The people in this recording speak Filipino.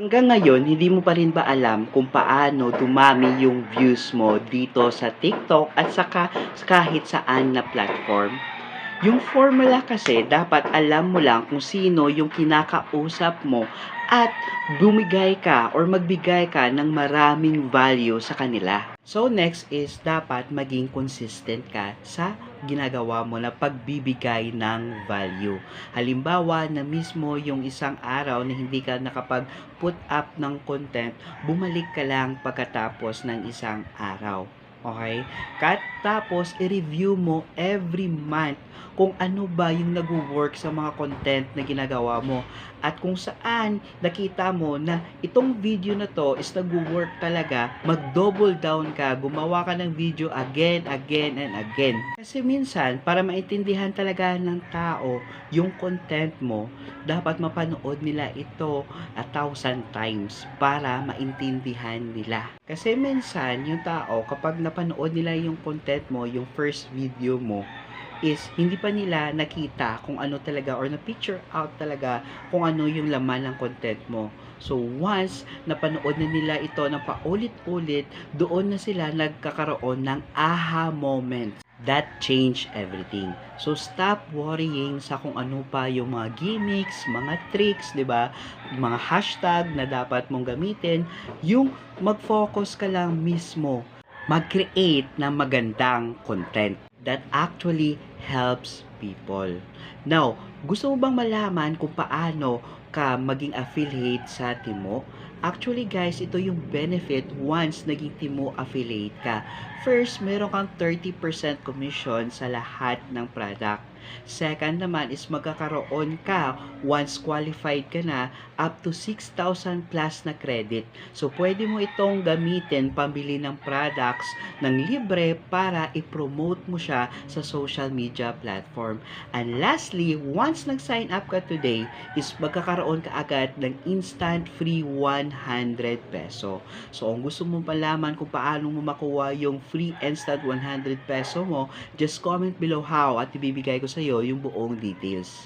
Hanggang ngayon, hindi mo pa rin ba alam kung paano dumami yung views mo dito sa TikTok at saka kahit saan na platform? Yung formula kasi dapat alam mo lang kung sino yung kinakausap mo at bumigay ka or magbigay ka ng maraming value sa kanila. So next is dapat maging consistent ka sa ginagawa mo na pagbibigay ng value. Halimbawa na mismo yung isang araw na hindi ka nakapag-put up ng content, bumalik ka lang pagkatapos ng isang araw. Okay? Tapos, i-review mo every month kung ano ba yung nag-work sa mga content na ginagawa mo. At kung saan nakita mo na itong video na to is nag-work talaga, mag-double down ka, gumawa ka ng video again, again, and again. Kasi minsan, para maintindihan talaga ng tao yung content mo, dapat mapanood nila ito 1,000 times para maintindihan nila. Kasi minsan, yung tao, kapag napanood nila yung content mo, yung first video mo, is hindi pa nila nakita kung ano talaga or na-picture out talaga kung ano yung laman ng content mo. So, once napanood na nila ito ng paulit-ulit, doon na sila nagkakaroon ng aha moment. That change everything. So, stop worrying sa kung ano pa yung mga gimmicks, mga tricks, di ba? Mga hashtag na dapat mong gamitin. Yung mag-focus ka lang mismo mag-create ng magandang content that actually helps people. Now, gusto mo bang malaman kung paano ka maging affiliate sa Timo? Actually guys, ito yung benefit once naging Timo affiliate ka. First, meron kang 30% commission sa lahat ng product. Second naman is magkakaroon ka once qualified ka na up to 6,000 plus na credit. So, pwede mo itong gamitin pambili ng products ng libre para i-promote mo siya sa social media platform. And lastly, once nag-sign up ka today, is magkakaroon ka agad ng instant free 100 peso. So, kung gusto mo malaman kung paano mo makuha yung free instant 100 peso mo, just comment below how at ibibigay ko sa iyo yung buong details.